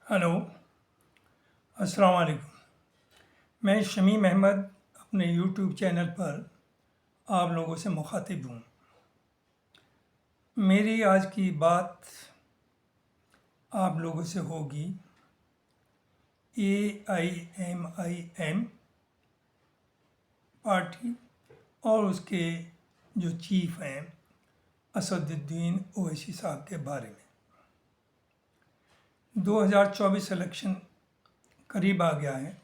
Hello, अस्सलाम वालेकुम। मैं शमीम अहमद अपने यूट्यूब चैनल पर आप लोगों से मुखातिब हूँ। मेरी आज की बात आप लोगों से होगी AIMIM पार्टी और उसके जो चीफ हैं असदुद्दीन ओवैसी साहब के बारे में। 2024 इलेक्शन करीब आ गया है।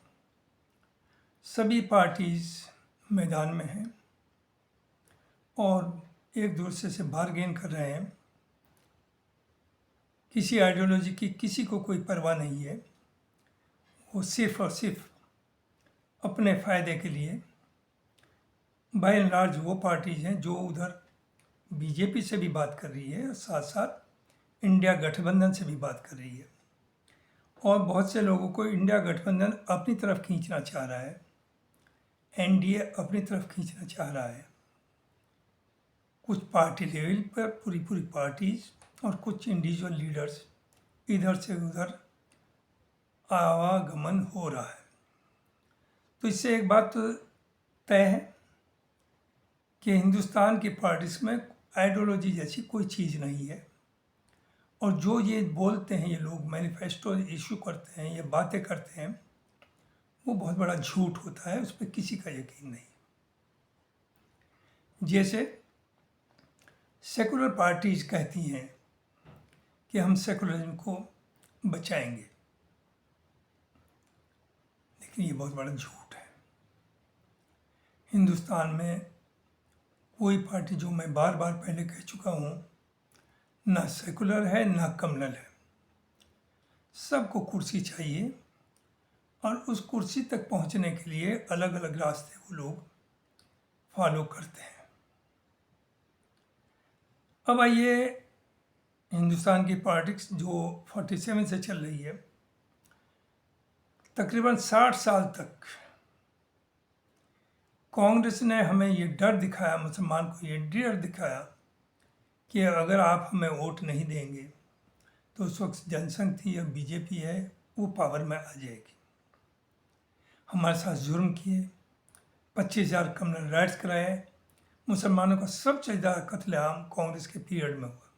सभी पार्टीज़ मैदान में हैं और एक दूसरे से बारगेन कर रहे हैं। किसी आइडियोलॉजी की किसी को कोई परवाह नहीं है। वो सिर्फ और सिर्फ अपने फ़ायदे के लिए बाय एंड लार्ज वो पार्टीज़ हैं जो उधर बीजेपी से भी बात कर रही है और साथ साथ इंडिया गठबंधन से भी बात कर रही है, और बहुत से लोगों को इंडिया गठबंधन अपनी तरफ खींचना चाह रहा है, एनडीए अपनी तरफ खींचना चाह रहा है। कुछ पार्टी लेवल पर पूरी पूरी पार्टीज़ और कुछ इंडिविजुअल लीडर्स इधर से उधर आवागमन हो रहा है। तो इससे एक बात तो तय है कि हिंदुस्तान की पार्टीज़ में आइडियोलॉजी जैसी कोई चीज़ नहीं है, और जो ये बोलते हैं, ये लोग मैनिफेस्टो इशू करते हैं, ये बातें करते हैं, वो बहुत बड़ा झूठ होता है, उस पर किसी का यकीन नहीं। जैसे सेकुलर पार्टीज़ कहती हैं कि हम सेकुलरिज्म को बचाएंगे, लेकिन ये बहुत बड़ा झूठ है। हिंदुस्तान में कोई पार्टी, जो मैं बार बार पहले कह चुका हूँ, ना सेकुलर है ना कम्युनल है। सबको कुर्सी चाहिए, और उस कुर्सी तक पहुँचने के लिए अलग अलग रास्ते वो लोग फॉलो करते हैं। अब आइए, हिंदुस्तान की पॉलिटिक्स जो 47 से चल रही है, तकरीबन 60 साल तक कांग्रेस ने हमें ये डर दिखाया, मुसलमान को ये डर दिखाया कि अगर आप हमें वोट नहीं देंगे तो उस वक्त जनसंघ थी या बीजेपी है, वो पावर में आ जाएगी। हमारे साथ जुर्म किए, 25,000 कम्युनल राइट्स कराए, मुसलमानों का सबसे ज़्यादा कत्लेआम कांग्रेस के पीरियड में हुआ,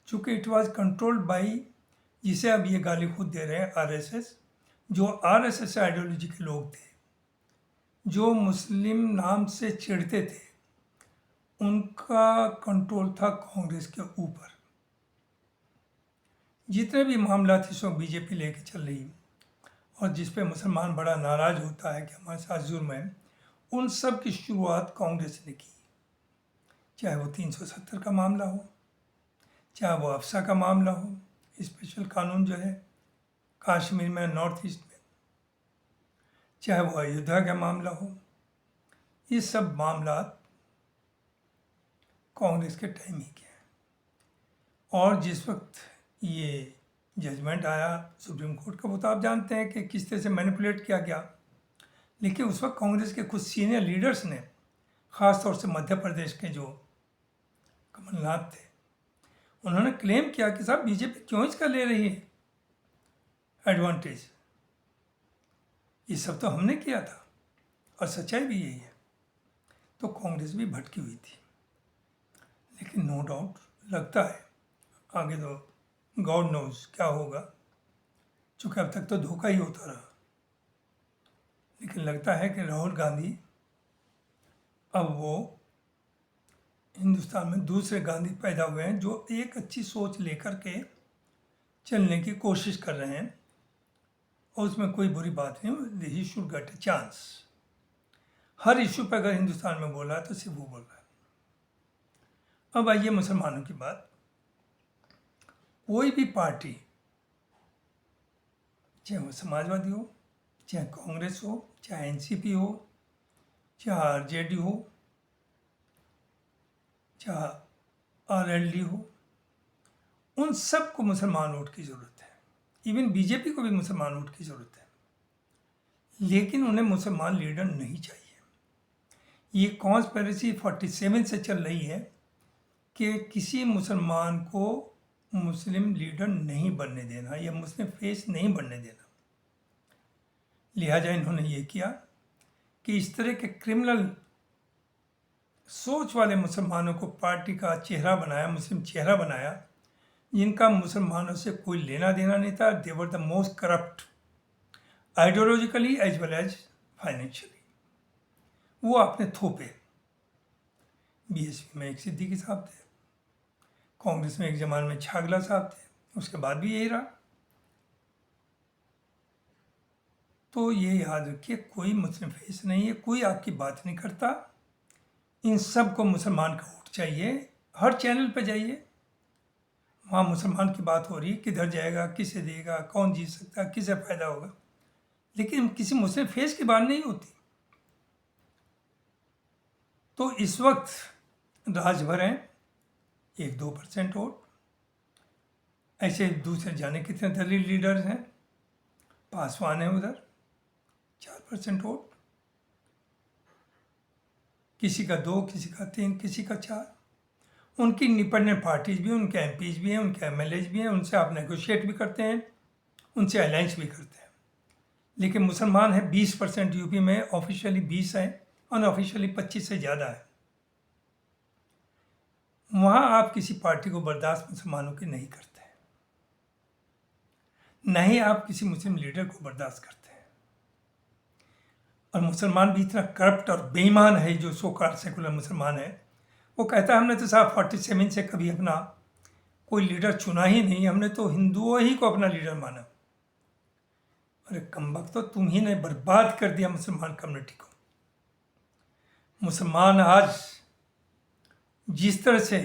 चूँकि इट वाज कंट्रोल्ड बाई, जिसे अब ये गाली खुद दे रहे हैं, आरएसएस। जो आरएसएस आइडियोलॉजी के लोग थे, जो मुस्लिम नाम से चिढ़ते थे, उनका कंट्रोल था कांग्रेस के ऊपर। जितने भी मामला थे सब बीजेपी लेके चल रही, और जिस पे मुसलमान बड़ा नाराज़ होता है कि हमारे साथ जुर्म है, उन सब की शुरुआत कांग्रेस ने की। चाहे वो 370 का मामला हो, चाहे वो अफसा का मामला हो, स्पेशल कानून जो है कश्मीर में, नॉर्थ ईस्ट में, चाहे वो अयोध्या का मामला हो, ये सब मामला कांग्रेस के टाइम ही के हैं। और जिस वक्त ये जजमेंट आया सुप्रीम कोर्ट का, वो तो आप जानते हैं कि किस तरह से मैनिपुलेट किया गया। लेकिन उस वक्त कांग्रेस के कुछ सीनियर लीडर्स ने, ख़ास तौर से मध्य प्रदेश के जो कमलनाथ थे, उन्होंने क्लेम किया कि साहब बीजेपी क्यों इसका ले रही है एडवांटेज, ये सब तो हमने किया था, और सच्चाई भी यही है। तो कांग्रेस भी भटकी हुई थी। लेकिन नो डाउट लगता है आगे तो गॉड नोज क्या होगा, चूँकि अब तक तो धोखा ही होता रहा। लेकिन लगता है कि राहुल गांधी अब वो हिंदुस्तान में दूसरे गांधी पैदा हुए हैं, जो एक अच्छी सोच लेकर के चलने की कोशिश कर रहे हैं, और उसमें कोई बुरी बात नहीं। He should get a chance. Her issue पर अगर हिंदुस्तान में बोल रहा है तो सिर्फ वो बोल रहा है। अब आइए मुसलमानों की बात। कोई भी पार्टी, चाहे वो समाजवादी हो, चाहे कांग्रेस हो, चाहे एनसीपी हो, चाहे आरजेडी हो, चाहे आरएलडी हो, उन सब को मुसलमान वोट की ज़रूरत है। इवन बीजेपी को भी मुसलमान वोट की ज़रूरत है, लेकिन उन्हें मुसलमान लीडर नहीं चाहिए। ये कॉन्स्पिरेसी 47 से चल रही है कि किसी मुसलमान को मुस्लिम लीडर नहीं बनने देना या मुस्लिम फेस नहीं बनने देना। लिहाजा इन्होंने ये किया कि इस तरह के क्रिमिनल सोच वाले मुसलमानों को पार्टी का चेहरा बनाया, मुस्लिम चेहरा बनाया, जिनका मुसलमानों से कोई लेना देना नहीं था। They were the most corrupt ideologically as well as financially. वो अपने थोपे। बीएसपी में एक सिद्दीकी साहब थे, कांग्रेस में एक जमाने में छागला साहब थे, उसके बाद भी यही रहा। तो ये याद रखिए, कोई मुस्लिम फेस नहीं है, कोई आपकी बात नहीं करता। इन सब को मुसलमान का वोट चाहिए। हर चैनल पे जाइए, वहाँ मुसलमान की बात हो रही है, किधर जाएगा, किसे देगा, कौन जीत सकता है, किसे फ़ायदा होगा, लेकिन किसी मुस्लिम फेस की बात नहीं होती। तो इस वक्त राज भर हैं 1-2% वोट। ऐसे दूसरे जाने कितने दलील लीडर्स हैं। पासवान है उधर 4% वोट, किसी का 2, किसी का 3, किसी का 4। उनकी इंडिपेंडेंट पार्टीज भी, उनके एमपीज भी हैं, उनके एमएलएज भी हैं, उनसे आप नेगोशिएट भी करते हैं, उनसे अलायंस भी करते हैं। लेकिन मुसलमान है 20%, यूपी में ऑफिशियली 20 है, अनऑफिशियली 25 से ज़्यादा है। वहाँ आप किसी पार्टी को बर्दाश्त मुसलमानों की नहीं करते हैं, न ही आप किसी मुस्लिम लीडर को बर्दाश्त करते हैं। और मुसलमान भी इतना करप्ट और बेईमान है, जो सो कॉल्ड सेकुलर मुसलमान है, वो कहता है हमने तो साहब 47 से कभी अपना कोई लीडर चुना ही नहीं, हमने तो हिंदुओं ही को अपना लीडर माना। अरे कमबख्त, तो तुम ही ने बर्बाद कर दिया मुसलमान कम्युनिटी को। मुसलमान आज जिस तरह से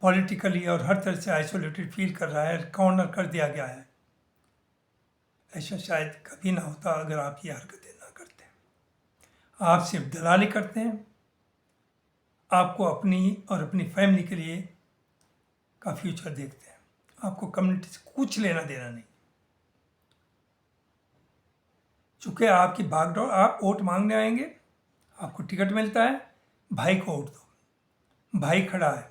पॉलिटिकली और हर तरह से आइसोलेटेड फील कर रहा है, कॉर्नर कर दिया गया है, ऐसा शायद कभी ना होता अगर आप ये हरकतें ना करते। आप सिर्फ दलाली करते हैं, आपको अपनी और अपनी फैमिली के लिए का फ्यूचर देखते हैं, आपको कम्युनिटी से कुछ लेना देना नहीं। चूँकि आपकी भागदौड़, आप वोट मांगने आएंगे, आपको टिकट मिलता है, भाई को वोट दो, भाई खड़ा है,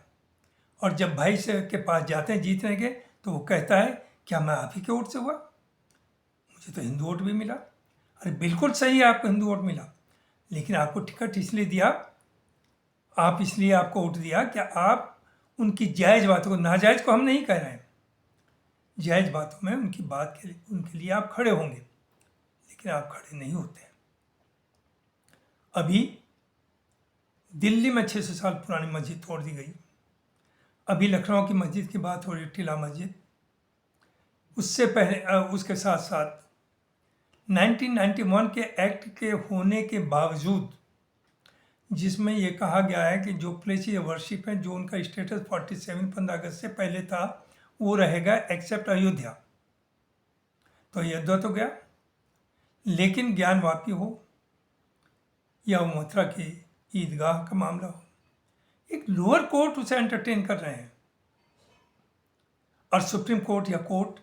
और जब भाई से के पास जाते हैं जीतने के, तो वो कहता है क्या मैं आप ही के वोट से हुआ, मुझे तो हिंदू वोट भी मिला। अरे बिल्कुल सही है, आपको हिंदू वोट मिला, लेकिन आपको टिकट इसलिए दिया, आप इसलिए आपको वोट दिया कि आप उनकी जायज़ बातों को, नाजायज़ को हम नहीं कह रहे हैं, जायज़ बातों में उनकी बात के लिए, उनके लिए आप खड़े होंगे, लेकिन आप खड़े नहीं होते हैं। अभी दिल्ली में 600 साल पुरानी मस्जिद तोड़ दी गई। अभी लखनऊ की मस्जिद की बात हो रही, टीला मस्जिद। उससे पहले उसके साथ साथ 1991 के एक्ट के होने के बावजूद, जिसमें ये कहा गया है कि जो प्लेसेस ऑफ वर्शिप है, जो उनका स्टेटस 47 15 अगस्त से पहले था, वो रहेगा एक्सेप्ट अयोध्या। तो अयोध्या तो गया, लेकिन ज्ञानवापी हो या मथुरा की ईदगाह का मामला हो, एक लोअर कोर्ट उसे एंटरटेन कर रहे हैं। और सुप्रीम कोर्ट या कोर्ट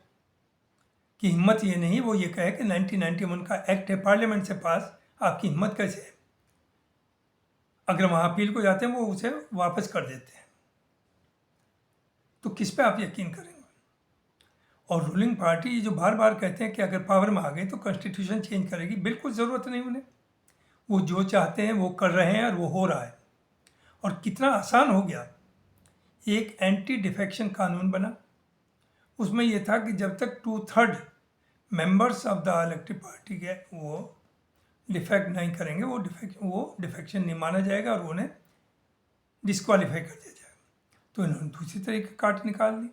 की हिम्मत ये नहीं, वो ये कहे कि 1991 का एक्ट है, पार्लियामेंट से पास, आपकी हिम्मत कैसे है। अगर वहाँ अपील को जाते हैं, वो उसे वापस कर देते हैं। तो किस पे आप यकीन करेंगे। और रूलिंग पार्टी जो बार बार कहते हैं कि अगर पावर में आ गई तो कॉन्स्टिट्यूशन चेंज करेगी, बिल्कुल ज़रूरत नहीं उन्हें। वो जो चाहते हैं वो कर रहे हैं, और वो हो रहा है। और कितना आसान हो गया। एक एंटी डिफेक्शन कानून बना, उसमें यह था कि जब तक 2/3 members of the elected party के वो डिफेक्ट नहीं करेंगे, वो डिफेक्शन नहीं माना जाएगा और उन्हें डिस्क्वालीफाई कर दिया जाएगा। तो इन्होंने दूसरी तरीके काट निकाल दी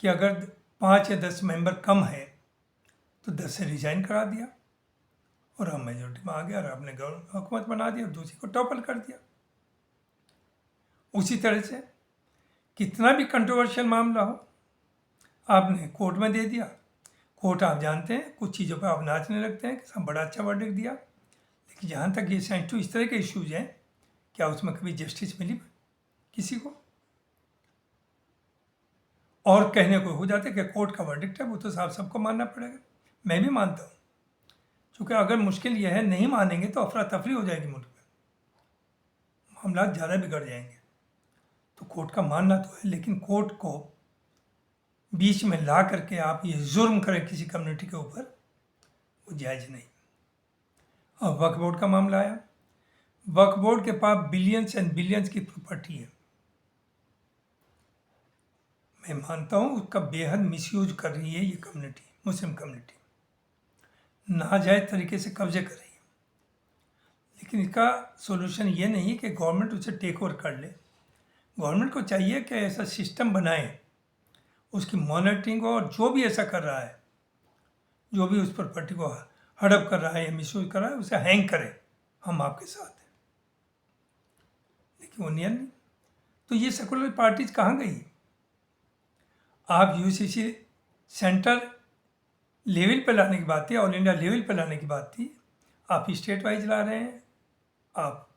कि अगर 5 या 10 मेंबर कम है तो 10 से रिजाइन करा दिया, और हम मेजोरिटी में आ गया और आपने हुकूमत बना दी और दूसरी को टॉपल कर दिया। उसी तरह से कितना भी कंट्रोवर्शियल मामला हो, आपने कोर्ट में दे दिया। कोर्ट आप जानते हैं, कुछ चीज़ों पर आप नाचने लगते हैं कि सब बड़ा अच्छा वर्डिक्ट दिया, लेकिन जहाँ तक ये सेंसिटिव इस तरह के इश्यूज हैं, क्या उसमें कभी जस्टिस मिली किसी को। और कहने को हो जाता है कि कोर्ट का वर्डिक्ट है, वो तो साहब सबको मानना पड़ेगा। मैं भी मानता हूँ, क्योंकि अगर मुश्किल यह है नहीं मानेंगे तो अफरा तफरी हो जाएगी मुल्क में, मामला ज़्यादा बिगड़ जाएंगे। तो कोर्ट का मानना तो है, लेकिन कोर्ट को बीच में ला करके आप ये जुर्म करें किसी कम्युनिटी के ऊपर, वो जायज़ नहीं। और वक्फ बोर्ड का मामला आया। वक्फ बोर्ड के पास बिलियंस एंड बिलियंस की प्रॉपर्टी है। मैं मानता हूँ उसका बेहद मिसयूज कर रही है ये कम्युनिटी, मुस्लिम कम्युनिटी नाजायज़ तरीके से कब्जे कर रही है। लेकिन इसका सोल्यूशन ये नहीं कि गवर्नमेंट उसे टेक ओवर कर ले। गवर्नमेंट को चाहिए कि ऐसा सिस्टम बनाए, उसकी मॉनिटरिंग हो, और जो भी ऐसा कर रहा है, जो भी उस प्रॉपर्टी को हड़प कर रहा है या मिसयूज कर रहा है, उसे हैंग करे, हम आपके साथ हैं। लेकिन वो नियम नहीं। तो ये सेकुलर पार्टीज कहाँ गई? आप यूसीसी सेंटर लेवल पर लाने की बात थी, ऑल इंडिया लेवल पर लाने की बात थी, आप स्टेट वाइज ला रहे हैं। आप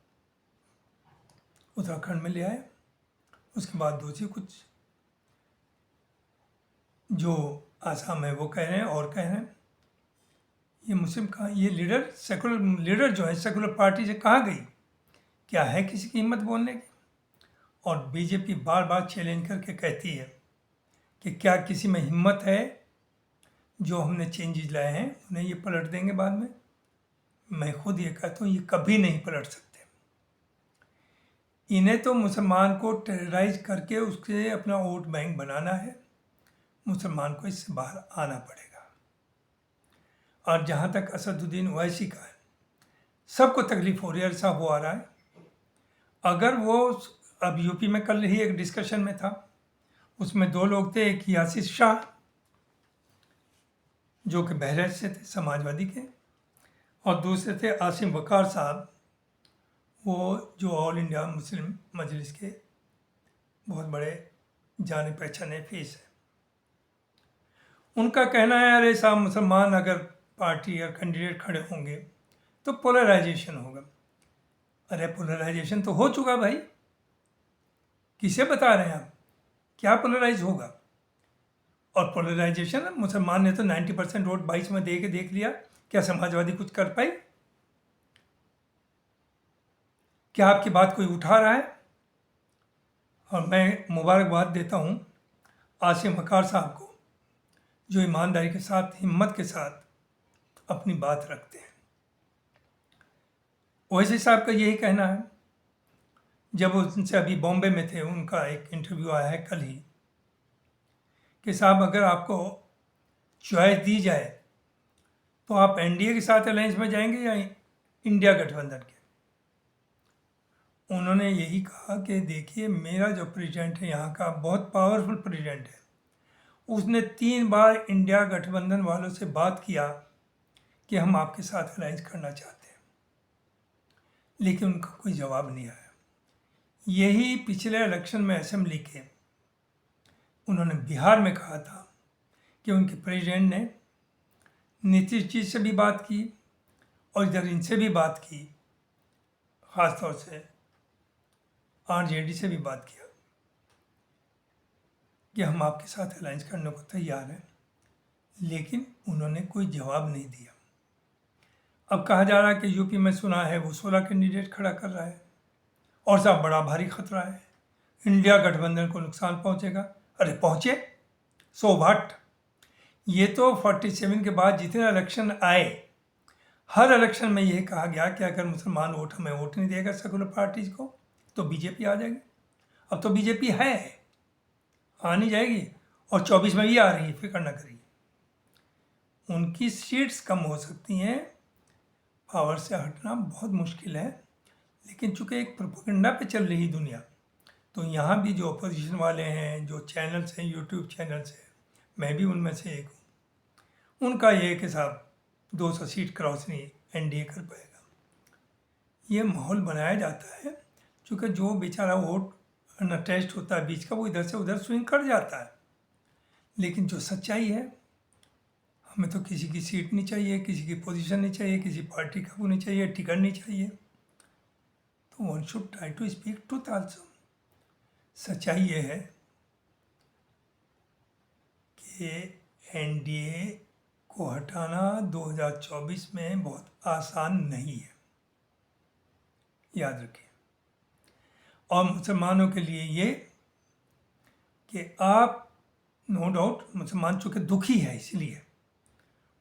उत्तराखंड में ले आए, उसके बाद दूसरी कुछ जो आसाम है वो कह रहे हैं और कह रहे हैं। ये मुस्लिम कहाँ, ये लीडर, सेकुलर लीडर जो है सेकुलर पार्टी से कहाँ गई? क्या है किसी की हिम्मत बोलने की? और बीजेपी बार बार चैलेंज करके कहती है कि क्या किसी में हिम्मत है, जो हमने चेंजेस लाए हैं उन्हें ये पलट देंगे बाद में? मैं खुद ये कहता हूँ ये कभी नहीं पलट सकते। इन्हें तो मुसलमान को टेरराइज करके उससे अपना वोट बैंक बनाना है। मुसलमान को इससे बाहर आना पड़ेगा। और जहाँ तक असदुद्दीन ओवैसी का है, सबको तकलीफ हो रही है, ऐसा हो आ रहा है। अगर वो अब यूपी में कल ही एक डिस्कशन में था, उसमें दो लोग थे, एक यासिर शाह जो कि बहराइच से थे, समाजवादी के, और दूसरे थे आसिम वकार साहब, वो जो ऑल इंडिया मुस्लिम मजलिस के बहुत बड़े जाने पहचाने फेस है। उनका कहना है, अरे साहब मुसलमान अगर पार्टी या कैंडिडेट खड़े होंगे तो पोलराइजेशन होगा। अरे पोलराइजेशन तो हो चुका भाई, किसे बता रहे हैं आप? क्या पोलराइज होगा? और पोलराइजेशन, मुसलमान ने तो 90% वोट 22 में दे के देख लिया, क्या समाजवादी कुछ कर पाई? क्या आपकी बात कोई उठा रहा है? और मैं मुबारकबाद देता हूँ आसिम वकार साहब को, जो ईमानदारी के साथ, हिम्मत के साथ अपनी बात रखते हैं। ओवैसी साहब का यही कहना है, जब उनसे अभी बॉम्बे में थे, उनका एक इंटरव्यू आया है कल ही, कि साहब अगर आपको चॉइस दी जाए तो आप एनडीए के साथ अलायंस में जाएंगे या इंडिया गठबंधन के? उन्होंने यही कहा कि देखिए, मेरा जो प्रेसिडेंट है यहाँ का, बहुत पावरफुल प्रेसिडेंट है, उसने 3 बार इंडिया गठबंधन वालों से बात किया कि हम आपके साथ अलायंस करना चाहते हैं, लेकिन उनका कोई जवाब नहीं आया। यही पिछले इलेक्शन में असेंबली के उन्होंने बिहार में कहा था कि उनके प्रेसिडेंट ने नीतीश जी से भी बात की और इधर इनसे भी बात की, ख़ासतौर से आरजेडी से भी बात किया कि हम आपके साथ अलायंस करने को तैयार हैं, लेकिन उन्होंने कोई जवाब नहीं दिया। अब कहा जा रहा है कि यूपी में सुना है वो 16 कैंडिडेट खड़ा कर रहा है और साहब बड़ा भारी खतरा है, इंडिया गठबंधन को नुकसान पहुंचेगा। अरे पहुंचे, सो व्हाट? ये तो 47 के बाद जितने इलेक्शन आए, हर इलेक्शन में यही कहा गया कि अगर मुसलमान वोट हमें वोट नहीं देगा सेकुलर पार्टीज को तो बीजेपी आ जाएगी। अब तो बीजेपी है, आनी जाएगी, और 24 में भी आ रही है, फिक्र न करिए। उनकी सीट्स कम हो सकती हैं, पावर से हटना बहुत मुश्किल है, लेकिन चूंकि एक प्रोपेगेंडा पे चल रही दुनिया, तो यहाँ भी जो अपोजिशन वाले हैं, जो चैनल्स हैं, यूट्यूब चैनल्स हैं, मैं भी उनमें से एक हूँ, उनका ये है कि साहब 200 सीट क्रॉस नहीं एनडीए कर पाएगा। ये माहौल बनाया जाता है, चूँकि जो बेचारा वोट न टेस्ट होता है बीच का, वो इधर से उधर स्विंग कर जाता है। लेकिन जो सच्चाई है, हमें तो किसी की सीट नहीं चाहिए, किसी की पोजीशन नहीं चाहिए, किसी पार्टी का वो नहीं चाहिए, टिकट नहीं चाहिए। तो one should try to speak truth also. सच्चाई ये है कि एनडीए को हटाना 2024 में बहुत आसान नहीं है, याद रखिए। और मुसलमानों के लिए ये कि आप नो डाउट मुसलमान चूँकि दुखी है इसलिए,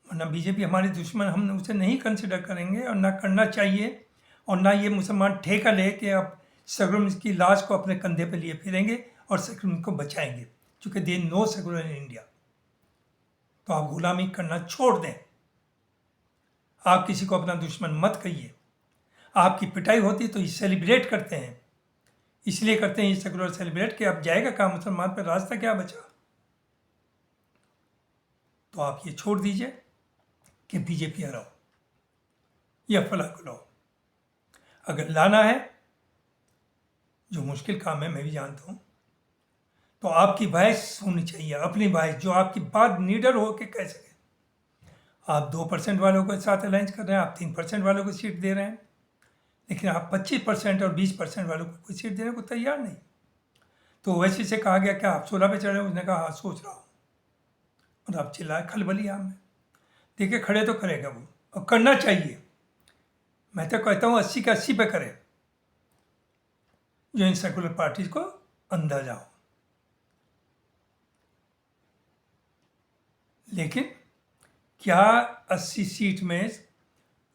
वरना बीजेपी हमारे दुश्मन, हम उसे नहीं कंसिडर करेंगे और ना करना चाहिए। और ना ये मुसलमान ठेका ले कि आप सेकुलरिज्म की लाश को अपने कंधे पे लिए फिरेंगे और सेकुलरिज्म को बचाएंगे, क्योंकि they know secular in India. तो आप गुलामी करना छोड़ दें। आप किसी को अपना दुश्मन मत कहिए। आपकी पिटाई होती तो ये सेलिब्रेट करते हैं, इसलिए करते हैं ये सेकुलर सेलिब्रेट कि अब जाएगा कहाँ, मुसलमान पर रास्ता क्या बचा। तो आप ये छोड़ दीजिए कि बीजेपी हराओ या फलाह को लाओ। अगर लाना है, जो मुश्किल काम है मैं भी जानता हूँ, तो आपकी वॉइस होनी चाहिए, अपनी वॉइस, जो आपकी बात नीडर हो के कह सके। आप 2% वालों के साथ अलायंस कर रहे हैं, आप 3% वालों को सीट दे रहे हैं, लेकिन आप 25% और 20% वालों को कोई सीट देने को तैयार नहीं। तो ओवैसी से कहा गया क्या आप 16 पे चढ़े? उसने कहा हाँ सोच रहा हूँ, और आप चिल्लाए खलबली आम में। देखिए खड़े तो करेगा वो, और करना चाहिए। मैं तो कहता हूँ 80 के 80 पे करे, जो इन सेकुलर पार्टीज को अंदाजा हो। लेकिन क्या 80 सीट में,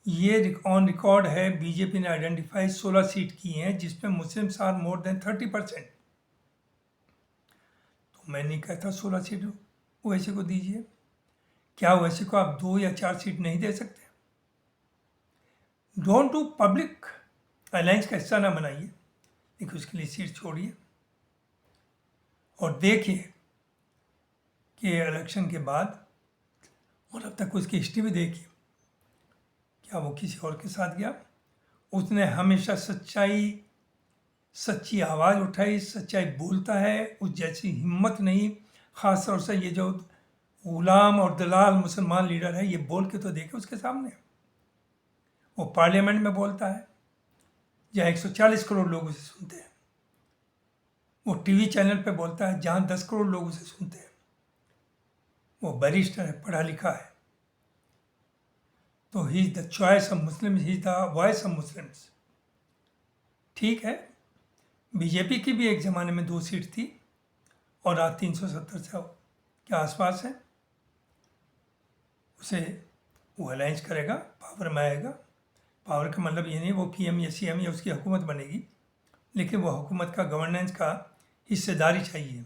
ये ऑन रिकॉर्ड है, बीजेपी ने आइडेंटिफाई 16 सीट की हैं जिसमें मुस्लिम्स आर मोर देन 30%। तो मैं नहीं कहता 16 सीट ओवैसी को दीजिए। क्या ओवैसी को आप 2 या 4 सीट नहीं दे सकते? डोंट डू पब्लिक अलायंस का हिस्सा ना बनाइए, लेकिन उसके लिए सीट छोड़िए और देखिए कि इलेक्शन के बाद और अब तक उसकी हिस्ट्री भी देखिए। क्या वो किसी और के साथ गया? उसने हमेशा सच्ची आवाज़ उठाई, सच्चाई बोलता है, उस जैसी हिम्मत नहीं। ख़ास तौर से ये जो गुलाम और दलाल मुसलमान लीडर है, ये बोल के तो देखे उसके सामने। वो पार्लियामेंट में बोलता है जहाँ 140 करोड़ लोग उसे सुनते हैं। वो टीवी चैनल पे बोलता है जहाँ 10 करोड़ लोग उसे सुनते हैं। वो बैरिस्टर है, पढ़ा लिखा है। तो he is the choice of Muslim, he is the voice of Muslims. ठीक है, बीजेपी की भी एक ज़माने में 2 सीट थी और आज 370 से के आसपास है। उसे वो अलायंस करेगा, पावर में आएगा। पावर का मतलब ये नहीं वो पीएम या सीएम या उसकी हुकूमत बनेगी, लेकिन वो हुकूमत का, गवर्नेंस का हिस्सेदारी चाहिए,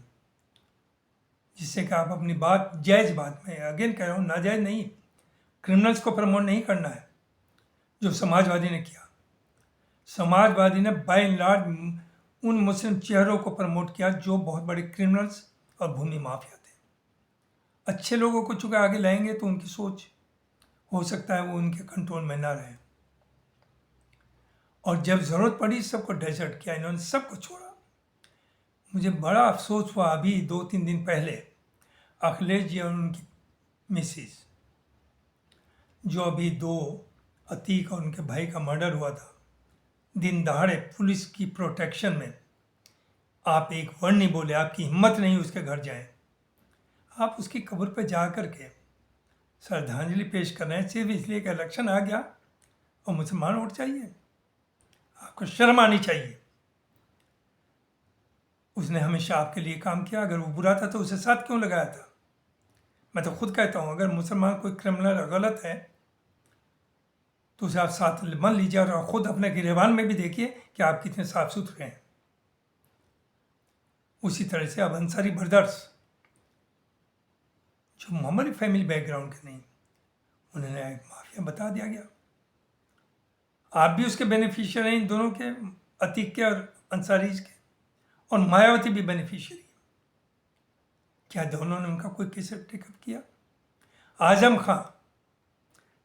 जिससे कि आप अपनी बात, जायज़ बात में, अगेन कह रहा हूँ नाजायज़ नहीं, क्रिमिनल्स को प्रमोट नहीं करना है जो समाजवादी ने किया। समाजवादी ने बाय एंड लार्ज उन मुस्लिम चेहरों को प्रमोट किया जो बहुत बड़े क्रिमिनल्स और भूमि माफिया थे। अच्छे लोगों को चूँकि आगे लाएंगे तो उनकी सोच हो सकता है वो उनके कंट्रोल में ना रहे। और जब ज़रूरत पड़ी सबको डेजर्ट किया, इन्होंने सबको छोड़ा। मुझे बड़ा अफसोस हुआ अभी 2-3 दिन पहले अखिलेश जी और उनकी मिसिस, जो अभी 2 अतीक और उनके भाई का मर्डर हुआ था, दिन दहाड़े पुलिस की प्रोटेक्शन में। आप एक वर्ड नहीं बोले, आपकी हिम्मत नहीं उसके घर जाएं। आप उसकी कब्र पर जा कर के श्रद्धांजलि पेश कर रहे हैं सिर्फ इसलिए कि इलेक्शन आ गया और मुसलमान वोट चाहिए। आपको शर्म आनी चाहिए। उसने हमेशा आपके लिए काम किया। अगर वो बुरा था तो उसे साथ क्यों लगाया था? मैं तो खुद कहता हूँ अगर मुसलमान कोई क्रिमिनल गलत है तो उसे आप साथ मान लीजिए और ख़ुद अपने गिरेबान में भी देखिए कि आप कितने साफ सुथरे हैं। उसी तरह से अब अंसारी ब्रदर्स, जो हमारी फैमिली बैकग्राउंड के नहीं, उन्होंने एक माफिया बता दिया गया। आप भी उसके बेनिफिशियर हैं, इन दोनों के, अतीक के और अंसारीज के, और मायावती भी बेनिफिशियरी। क्या दोनों ने उनका कोई केस टेकअप किया? आजम खां,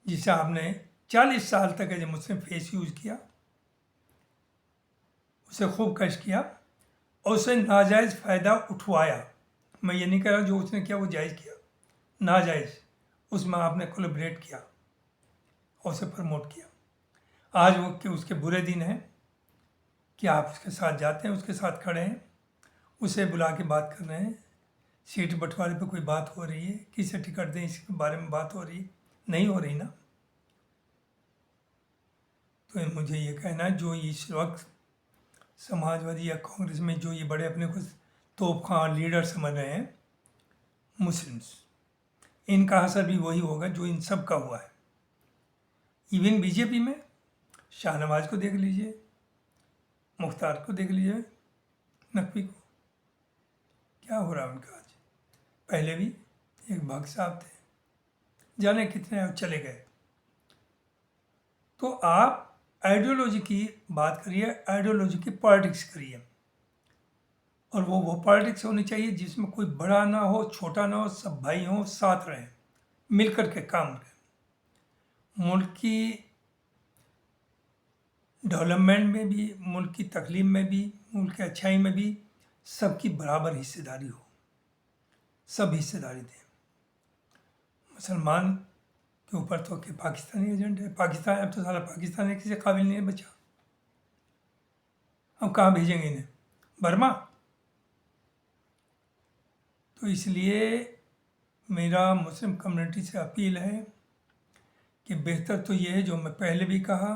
जिसे आपने 40 साल तक as a Muslim face use किया, उसे खूब कश किया और उसे नाजायज़ फ़ायदा उठवाया। मैं ये नहीं कह रहा जो उसने किया वो जायज़ किया, नाजायज़ उसमें आपने कोलैबोरेट किया और उसे प्रमोट किया। आज वो कि उसके बुरे दिन हैं कि आप उसके साथ जाते हैं, उसके साथ खड़े हैं, उसे बुला के बात कर रहे हैं। सीट बंटवारे पे कोई बात हो रही है, किसे टिकट दें इसके बारे में बात हो रही, नहीं हो रही ना। तो मुझे ये कहना है जो इस वक्त समाजवादी या कांग्रेस में जो ये बड़े अपने को तोपखां लीडर समझ रहे हैं, मुस्लिम्स। इनका असर भी वही होगा जो इन सब का हुआ है। इवन बीजेपी में शाहनवाज को देख लीजिए, मुख्तार को देख लीजिए, नकवी को, क्या हो रहा है उनका आज। पहले भी एक भक्त साहब थे, जाने कितने अब चले गए। तो आप आइडियोलॉजी की बात करिए, आइडियोलॉजी की पॉलिटिक्स करिए, और वो पॉलिटिक्स होनी चाहिए जिसमें कोई बड़ा ना हो, छोटा ना हो, सब भाई हों, साथ रहें, मिल कर के काम करें। मुल्क की डेवलपमेंट में भी, मुल्क की तकलीफ में भी, मुल्क की अच्छाई में भी सबकी बराबर हिस्सेदारी हो, सब हिस्सेदारी दें। मुसलमान के ऊपर तो कि पाकिस्तानी एजेंट है, पाकिस्तान अब तो सारा पाकिस्तान किसी काबिल नहीं है बचा। अब कहाँ भेजेंगे इन्हें, बर्मा। तो इसलिए मेरा मुस्लिम कम्युनिटी से अपील है कि बेहतर तो ये है जो मैं पहले भी कहा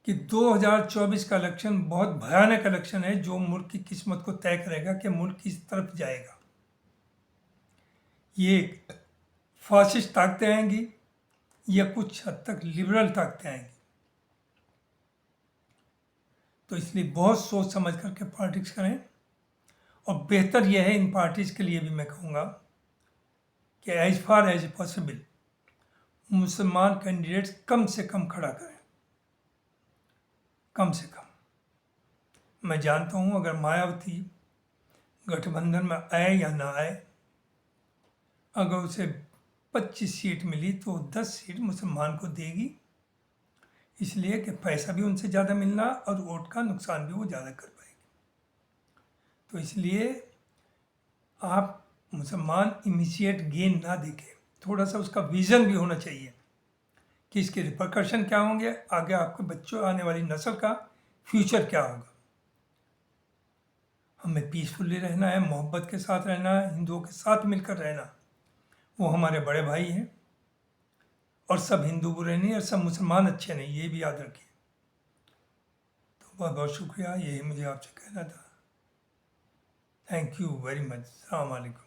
कि 2024 का इलेक्शन बहुत भयानक इलेक्शन है जो मुल्क की किस्मत को तय करेगा कि मुल्क किस तरफ जाएगा। ये फासिस्ट ताकतें आएंगी या कुछ हद तक लिबरल ताकतें आएंगी। तो इसलिए बहुत सोच समझ करके पॉलिटिक्स करें, और बेहतर यह है इन पार्टीज़ के लिए भी मैं कहूँगा कि एज फार एज पॉसिबल मुसलमान कैंडिडेट्स कम से कम खड़ा करें, कम से कम। मैं जानता हूँ अगर मायावती गठबंधन में आए या ना आए, अगर उसे 25 सीट मिली तो 10 सीट मुसलमान को देगी, इसलिए कि पैसा भी उनसे ज़्यादा मिलना और वोट का नुकसान भी वो ज़्यादा कर पाएगी। तो इसलिए आप मुसलमान इमीशिएट गेन ना देखें, थोड़ा सा उसका विज़न भी होना चाहिए कि इसके रिपरकशन क्या होंगे, आगे आपके बच्चों, आने वाली नस्ल का फ्यूचर क्या होगा। हमें पीसफुली रहना है, मोहब्बत के साथ रहना है, हिंदुओं के साथ मिलकर रहना। वो हमारे बड़े भाई हैं, और सब हिंदू बुरे नहीं और सब मुसलमान अच्छे नहीं, ये भी याद रखिए। तो बहुत बहुत शुक्रिया, यही मुझे आपसे कहना था। Thank you very much. अस्सलाम वालेकुम।